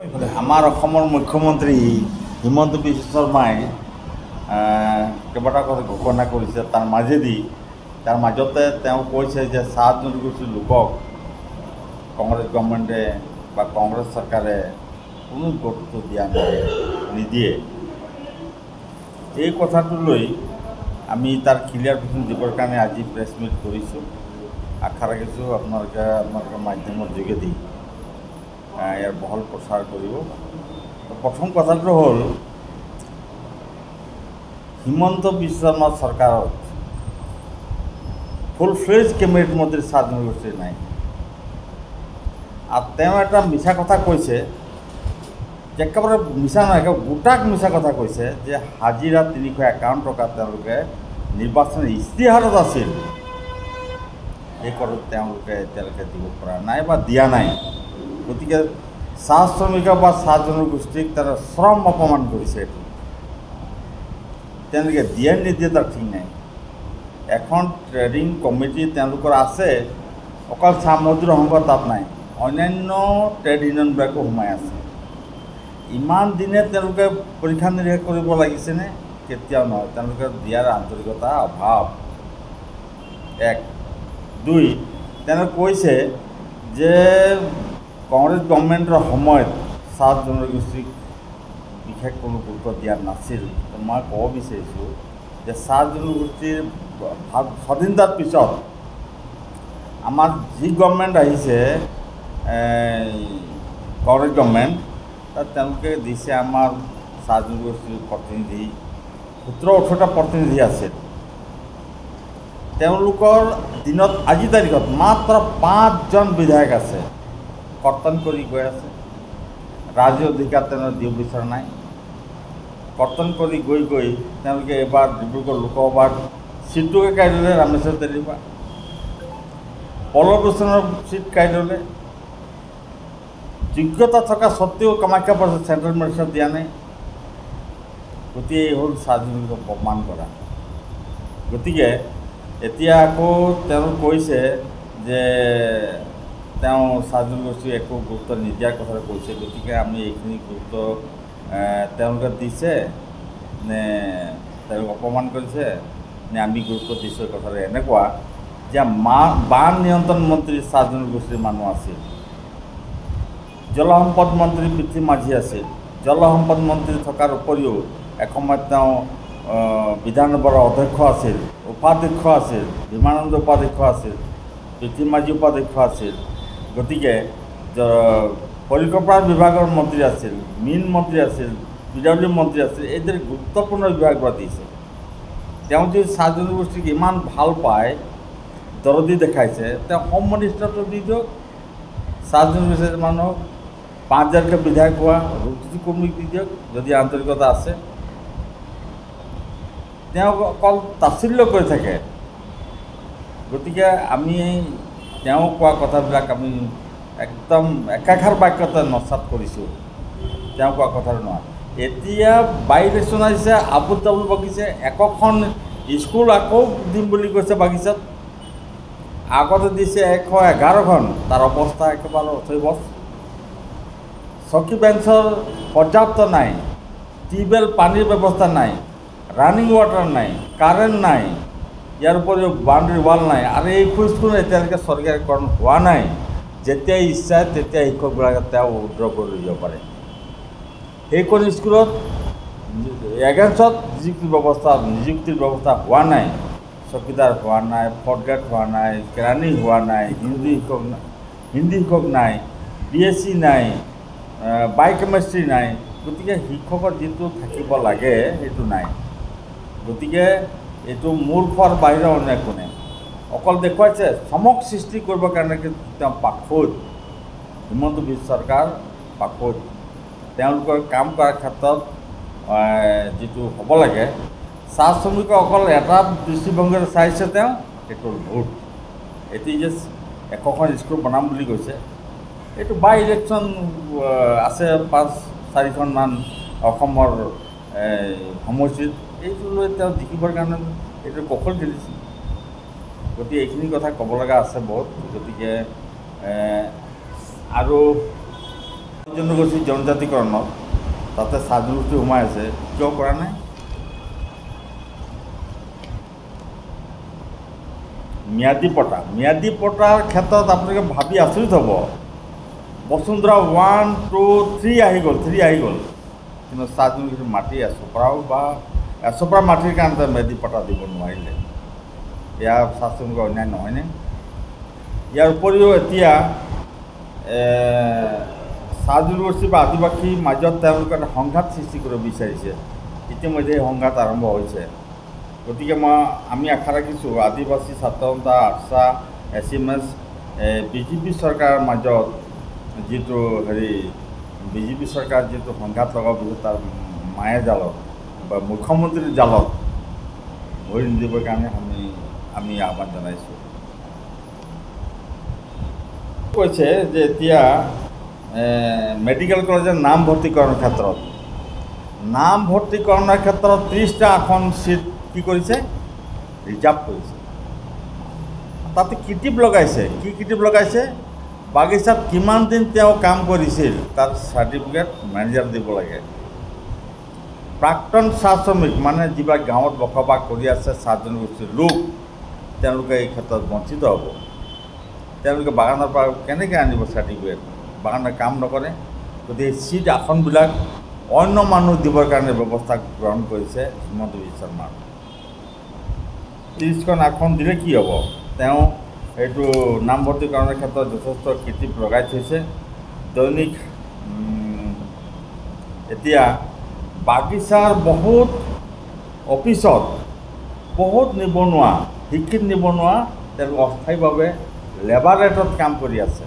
আমাৰ অসমৰ মুখ্যমন্ত্ৰী হিমন্ত বিশ্ব শৰ্মাই কেইবাটাও কথা ঘোষণা কৰিছে। তাৰ মাজতে তেওঁ কৈছে যে চাহ জনগোষ্ঠীৰ লোকক কংগ্ৰেছ গভৰ্ণমেণ্টে বা কংগ্ৰেছ চৰকাৰে কোনো গুৰুত্ব নিদিয়ে। এই কথাটো লৈ আমি তাৰ ক্লিয়াৰফিকেশ্যন দিবৰ কাৰণে আজি প্ৰেছ মিট কৰিছোঁ। আশা ৰাখিছোঁ আপোনালোকৰ মাধ্যমৰ যোগেদি ইয়াৰ বহল প্ৰচাৰ কৰিব। প্ৰথম কথাটো হ'ল হিমন্ত বিশ্ব শৰ্মা চৰকাৰত ফুল ফ্লেজ কেবিনেট মন্ত্ৰী চাহ জনগোষ্ঠীৰ নাই। আৰু তেওঁ এটা মিছা কথা কৈছে, একেবাৰে মিছা নহয়, গোটাক মিছা কথা কৈছে যে হাজিৰা 351 টকা তেওঁলোকে নিৰ্বাচনী ইস্তিহাৰত আছিল। এই কথাটো তেওঁলোকে এতিয়ালৈকে দিব পৰা নাই বা দিয়া নাই। গতিকে চাহ শ্ৰমিক বা চাহ জনগোষ্ঠীক তাৰা শ্ৰম অপমান কৰিছে। এইটো তেওঁলোকে দিয়ে নিদিয়ে তাৰ ঠিক নাই। এখন ট্ৰেডিং কমিটি তেওঁলোকৰ আছে, অকল চাহ মজদুৰ সংঘ তাত নাই, অন্যান্য ট্ৰেড ইউনিয়নবিলাকো সোমাই আছে। ইমান দিনে তেওঁলোকে পৰীক্ষা নিৰীক্ষা কৰিব লাগিছেনে? কেতিয়াও নহয়। তেওঁলোকে দিয়াৰ আন্তৰিকতা অভাৱ। 1 2 তেওঁলোকে কৈছে যে কংগ্ৰেছ গভৰ্ণমেণ্টৰ সময়ত চাহ জনগোষ্ঠীক বিশেষ কোনো গুৰুত্ব দিয়া নাছিল। মই ক'ব বিচাৰিছোঁ যে চাহ জনগোষ্ঠীৰ স্বাধীনতাৰ পিছত আমাৰ যি গভৰ্ণমেণ্ট আহিছে, কংগ্ৰেছ গভৰ্ণমেণ্ট, তাত তেওঁলোকে দিছে আমাৰ চাহ জনগোষ্ঠীৰ প্ৰতিনিধি 17-18টা প্ৰতিনিধি আছিল। তেওঁলোকৰ দিনত আজিৰ তাৰিখত মাত্ৰ 5জন বিধায়ক আছে, কৰ্তন কৰি গৈ আছে। ৰাজীয় অধিকাৰ তেওঁলোকে দিব বিচৰা নাই। কৰ্তন কৰি গৈ তেওঁলোকে এবাৰ ডিব্ৰুগড় লোকসভাৰ চিটটোকে কাঢ়ি ল'লে, ৰামেশ্বৰ তেলীৰ পলভূষণৰ চিট কাঢ়ি ল'লে। যোগ্যতা থকা স্বত্তেও কামাখ্যা পাছত চেণ্ট্ৰেল মিনিষ্টাৰ দিয়া নাই। গতিকে এই হ'ল চাহ জনগোষ্ঠীক অপমান কৰা। গতিকে এতিয়া আকৌ তেওঁ কৈছে যে তেওঁ চাহ জনগোষ্ঠীক একো গুৰুত্ব নিদিয়াৰ কথা কৈছে। গতিকে আমি এইখিনি গুৰুত্ব তেওঁলোকে দিছে নে তেওঁলোক অপমান কৰিছে নে আমি গুৰুত্ব দিছোঁ? কথাটো এনেকুৱা যে বান নিয়ন্ত্ৰণ মন্ত্ৰী চাহ জনগোষ্ঠীৰ মানুহ আছিল, জলসম্পদ মন্ত্ৰী পৃথ্বী মাঝি আছিল। জলসম্পদ মন্ত্ৰী থকাৰ উপৰিও এসময়ত তেওঁ বিধানসভাৰ অধ্যক্ষ আছিল, উপাধ্যক্ষ আছিল, বিমানন্দ উপাধ্যক্ষ আছিল, পৃথ্বী মাঝি উপাধ্যক্ষ আছিল। গতিকে পৰিকল্পনা বিভাগৰ মন্ত্ৰী আছিল, মীন মন্ত্ৰী আছিল, PWD মন্ত্ৰী আছিল। এইদৰে গুৰুত্বপূৰ্ণ বিভাগবোৰ দিছে। তেওঁ যদি চাহ জনগোষ্ঠীক ইমান ভাল পায়, দৰদী দেখাইছে, তেওঁ হোম মিনিষ্টাৰটো দি দিয়ক। চাহ জনগোষ্ঠীৰ মানুহক 5000কে বিধায়ক হোৱা ৰুটি কৰ্মীক দি দিয়ক যদি আন্তৰিকতা আছে। তেওঁ অকল তাচ্ছিল্য কৰি থাকে। গতিকে আমি তেওঁ কোৱা কথাবিলাক আমি একদম একাষাৰ বাক্যতে নস্যাৎ কৰিছোঁ। তেওঁ কোৱা কথাটো নহয়। এতিয়া বাই ইলেকশ্যন আহিছে, আবুল তাবুল বকিছে, একোখন স্কুল আকৌ দিম বুলি কৈছে বাগিচাত। আগতে দিছে 111খন, তাৰ অৱস্থা একেবাৰে অথৈবচ। চকী বেঞ্চৰ পৰ্যাপ্ত নাই, টিউবৱেল পানীৰ ব্যৱস্থা নাই, ৰানিং ৱাটাৰ নাই, কাৰেণ্ট নাই, ইয়াৰ উপৰিও বাউণ্ডেৰী ৱাল নাই। আৰু এই স্কুল এতিয়ালৈকে চৰকাৰীকৰণ হোৱা নাই। যেতিয়াই ইচ্ছা তেতিয়া শিক্ষকবিলাকে তেওঁ উইড্ৰ কৰি দিব পাৰে। সেইখন স্কুলত এগেইনষ্টত নিযুক্তিৰ ব্যৱস্থা হোৱা নাই, চকীদাৰ হোৱা নাই, ফৰ্থ গ্ৰেড হোৱা নাই, কেৰাণী হোৱা নাই, হিন্দী শিক্ষক নাই, BSc নাই, বায়'কেমেষ্ট্ৰি নাই। গতিকে শিক্ষকৰ যিটো থাকিব লাগে সেইটো নাই। গতিকে এইটো মূৰ্খৰ বাহিৰে অন্য একো নাই। অকল দেখুৱাইছে চমক সৃষ্টি কৰিবৰ কাৰণে তেওঁ পাখোত, হিমন্ত বিশ্ব চৰকাৰ পাখোত। তেওঁলোকৰ কাম কৰাৰ ক্ষেত্ৰত যিটো হ'ব লাগে, চাহ শ্ৰমিকক অকল এটা দৃষ্টিভংগীৰে চাইছে তেওঁ, সেইটো ভোট। এতিয়া যে 100খন স্কুল বনাম বুলি কৈছে, এইটো বাই ইলেকশ্যন আছে 5-4খনমান অসমৰ সমষ্টিত। এইটো লৈ তেওঁ জিকিবৰ কাৰণে এইটো কৌশল খেলিছে। গতিকে এইখিনি কথা ক'ব লগা আছে বহুত। গতিকে আৰু জনগোষ্ঠী জনজাতিকৰণত তাতে চাহ জনগোষ্ঠী সোমাই আছে, কিয় কৰা নাই? ম্যাদী পটাৰ ক্ষেত্ৰত আপোনালোকে ভাবি আচৰিত হ'ব। বসুন্ধৰা 1, 2, 3 আহি গ'ল, কিন্তু চাহ জনগোষ্ঠীৰ মাটি এচপৰাও বা এচপৰা মাটিৰ কাৰণে ম্যাদী পটা দিব নোৱাৰিলে। এয়া শাসনক অন্যায় নহয়নে? ইয়াৰ উপৰিও এতিয়া চাহ জনগোষ্ঠী বা আদিবাসীৰ মাজত তেওঁলোকে এটা সংঘাত সৃষ্টি কৰিব বিচাৰিছে। ইতিমধ্যে এই সংঘাত আৰম্ভ হৈছে। গতিকে আমি আশা ৰাখিছোঁ আদিবাসী ছাত্ৰ সন্থা, আৰ্চা, SMS বিজেপি চৰকাৰৰ মাজত যিটো বিজেপি চৰকাৰ যিটো সংঘাত লগাব বিচাৰে তাৰ মায়া জালত বা মুখ্যমন্ত্ৰীৰ জালত ভৰি নিদিবৰ কাৰণে আমি আহ্বান জনাইছোঁ। কৈছে যে এতিয়া মেডিকেল কলেজৰ নামভৰ্তিকৰণৰ ক্ষেত্ৰত 30টা আসন চিট কি কৰিছে? ৰিজাৰ্ভ কৰিছে। তাতে কিটিপ লগাইছে, বাগিচাত কিমান দিন তেওঁ কাম কৰিছিল তাৰ চাৰ্টিফিকেট মেনেজাৰ দিব লাগে। প্ৰাক্তন চাহ শ্ৰমিক মানে যিবিলাক গাঁৱত বসবাস কৰি আছে চাহ জনগোষ্ঠীৰ লোক, তেওঁলোকে এই ক্ষেত্ৰত বঞ্চিত হ'ব। তেওঁলোকে বাগানৰ পৰা কেনেকৈ আনিব চাৰ্টিফিকেট? বাগানৰ কাম নকৰে। গতিকে চিট আসনবিলাক অন্য মানুহ দিবৰ কাৰণে ব্যৱস্থা গ্ৰহণ কৰিছে হিমন্ত বিশ্ব শৰ্মা। 30খন আসন দিলে কি হ'ব? তেওঁ এইটো নামভৰ্তিকৰণৰ ক্ষেত্ৰত যথেষ্ট কিটিপ লগাই থৈছে। দৈনিক এতিয়া বাগিচাৰ বহুত অফিচত বহুত নিবনুৱা, শিক্ষিত নিবনুৱা তেওঁলোক অস্থায়ীভাৱে লেবাৰ ৰেটত কাম কৰি আছে।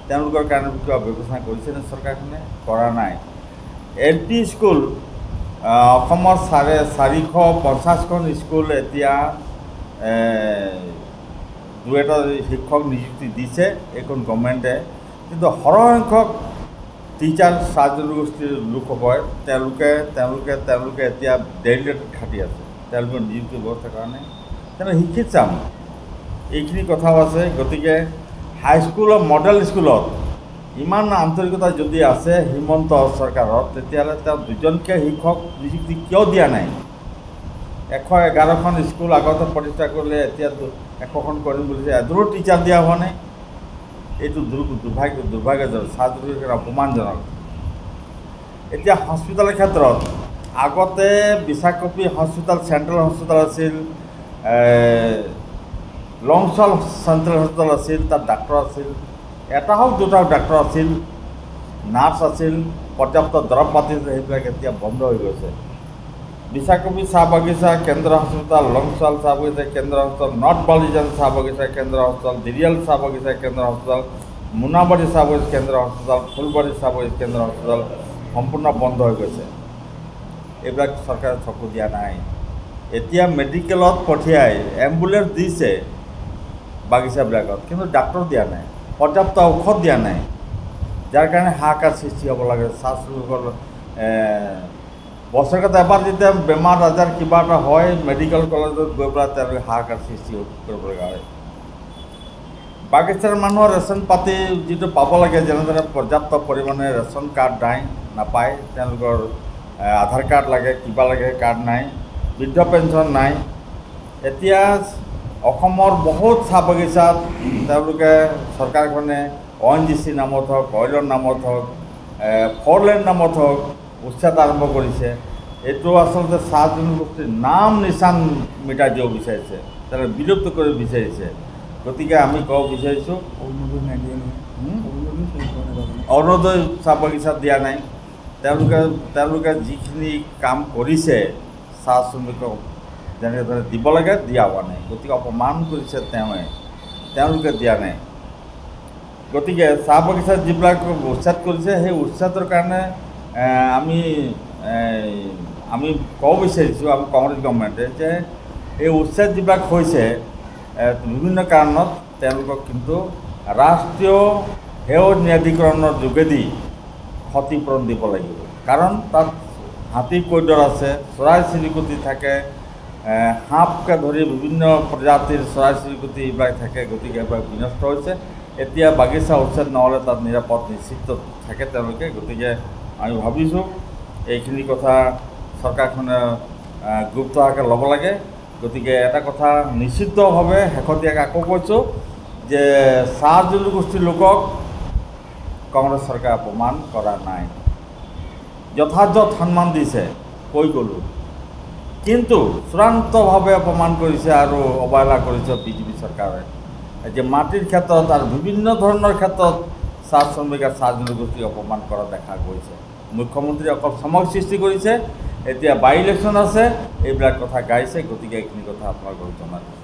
তেওঁলোকৰ কাৰণে কিবা ব্যৱস্থা কৰিছেনে চৰকাৰখনে? কৰা নাই। LP স্কুল অসমৰ 450খন স্কুল এতিয়া দুই এটা শিক্ষক নিযুক্তি দিছে এইখন গভৰ্ণমেণ্টে, কিন্তু সৰহসংখ্যক টিচাৰ চাহ জনগোষ্ঠীৰ লোকসকল তেওঁলোকে এতিয়া ডেইলি ৰেটত খাটি আছে। তেওঁলোকৰ নিযুক্তি ব্যৱস্থাৰ কাৰণে তেনে শিক্ষিত চাম এইখিনি কথাও আছে। গতিকে হাইস্কুল আৰু মডেল স্কুলত ইমান আন্তৰিকতা যদি আছে হিমন্ত চৰকাৰত, তেতিয়াহ'লে তেওঁ 2জনকৈ শিক্ষক নিযুক্তি কিয় দিয়া নাই? 111খন স্কুল আগতে প্ৰতিষ্ঠা কৰিলে, এতিয়া 100খন কৰিম বুলিছে, এজনো টিচাৰ দিয়া হোৱা নাই। এইটো দুৰ্ভাগ্যজনক, চাহ জনগোষ্ঠীৰ অপমানজনক। এতিয়া হস্পিটেলৰ ক্ষেত্ৰত আগতে বিশাখাপট্টনম হস্পিটেল চেণ্ট্ৰেল হস্পিটেল আছিল, লংচল চেণ্ট্ৰেল হস্পিটেল আছিল, তাত ডাক্তৰ আছিল, এটা হওক দুটা ডাক্তৰ আছিল, নাৰ্ছ আছিল, পৰ্যাপ্ত দৰৱ পাতি আছিল, সেইবিলাক এতিয়া বন্ধ হৈ গৈছে। বিশাখাপট্টনম চাহ বাগিচা কেন্দ্ৰ হস্পিটেল, লংচল চাহ বাগিচা কেন্দ্ৰ হস্পিটেল, নৰ্থ বালিজান চাহ বাগিচা কেন্দ্ৰ হস্পিটেল, দিৰিয়াল চাহ বাগিচা কেন্দ্ৰ হস্পিটেল, মোনাবাৰী চাহ বাগিচা কেন্দ্ৰ হস্পিটেল, ফুলবাৰী চাহ বাগিচা কেন্দ্ৰ হস্পিটেল সম্পূৰ্ণ বন্ধ হৈ গৈছে। এইবিলাক চৰকাৰে চকু দিয়া নাই। এতিয়া মেডিকেলত পঠিয়াই এম্বুলেঞ্চ দিছে বাগিচাবিলাকত, কিন্তু ডাক্তৰ দিয়া নাই, পৰ্যাপ্ত ঔষধ দিয়া নাই, যাৰ কাৰণে হাহাকাৰ সৃষ্টি হ'ব লাগে। চাহ শ্ৰমিকসকল বছৰেকত এবাৰ যেতিয়া বেমাৰ আজাৰ কিবা এটা হয়, মেডিকেল কলেজত গৈ পেলাই তেওঁলোকে হাহাকাৰ সৃষ্টি কৰিব লগা হয়। বাগিচাৰ মানুহৰ ৰেচন পাতি যিটো পাব লাগে, যেনেদৰে পৰ্যাপ্ত পৰিমাণে ৰেচন কাৰ্ড নাপায়, তেওঁলোকৰ আধাৰ কাৰ্ড লাগে, কিবা লাগে, কাৰ্ড নাই, বৃদ্ধ পেঞ্চন নাই। এতিয়া অসমৰ বহুত চাহ বাগিচাত তেওঁলোকে চৰকাৰখনে ONGC নামত হওক, অইলৰ নামত হওক, 4 লেন নামত হওক উচ্ছেদ আৰম্ভ কৰিছে। এইটো আচলতে চাহ জনগোষ্ঠীৰ নাম নিচান মিটাই দিব বিচাৰিছে, তেওঁলোকে বিলুপ্ত কৰিব বিচাৰিছে। গতিকে আমি ক'ব বিচাৰিছোঁ অৰুণোদয় চাহ বাগিচাত দিয়া নাই। তেওঁলোকে যিখিনি কাম কৰিছে চাহ শ্ৰমিকক যেনেদৰে দিব লাগে দিয়া হোৱা নাই। গতিকে অপমান কৰিছে তেওঁলোকে দিয়া নাই। গতিকে চাহ বাগিচাত যিবিলাক উচ্ছেদ কৰিছে, সেই উচ্ছেদৰ কাৰণে আমি ক'ব বিচাৰিছোঁ, আমি কংগ্ৰেছ গভৰ্ণমেণ্টে, যে এই উচ্ছেদ যিবিলাক হৈছে বিভিন্ন কাৰণত তেওঁলোকক কিন্তু ৰাষ্ট্ৰীয় সেউজ ন্যায়াধিকৰণৰ যোগেদি ক্ষতিপূৰণ দিব লাগিব। কাৰণ তাত হাতী কৈদৰ আছে, চৰাই চিৰিকটি থাকে, সাপকে ধৰি বিভিন্ন প্ৰজাতিৰ চৰাই চিৰিকটি এইবিলাক থাকে। গতিকে এইবিলাক বিনষ্ট হৈছে। এতিয়া বাগিচা উচ্ছেদ নহ'লে তাত নিৰাপদ নিশ্চিত থাকে তেওঁলোকে। গতিকে আমি ভাবিছোঁ এইখিনি কথা চৰকাৰখনে গুৰুত্বকে ল'ব লাগে। গতিকে এটা কথা নিশ্চিতভাৱে শেহতীয়াকৈ আকৌ কৈছোঁ যে চাহ জনগোষ্ঠীৰ লোকক কংগ্ৰেছ চৰকাৰে অপমান কৰা নাই, যথাযথ সন্মান দিছে, কৈ গ'লোঁ। কিন্তু চূড়ান্তভাৱে অপমান কৰিছে আৰু অৱহেলা কৰিছে বিজেপি চৰকাৰে। যে মাটিৰ ক্ষেত্ৰত আৰু বিভিন্ন ধৰণৰ ক্ষেত্ৰত চাহ শ্ৰমিক আৰু চাহ জনগোষ্ঠীক অপমান কৰা দেখা গৈছে। মুখ্যমন্ত্ৰীয়ে অকল চমক সৃষ্টি কৰিছে। এতিয়া বাই ইলেকশ্যন আছে, এইবিলাক কথা গাইছে। গতিকে এইখিনি কথা আপোনালোকক জনালোঁ।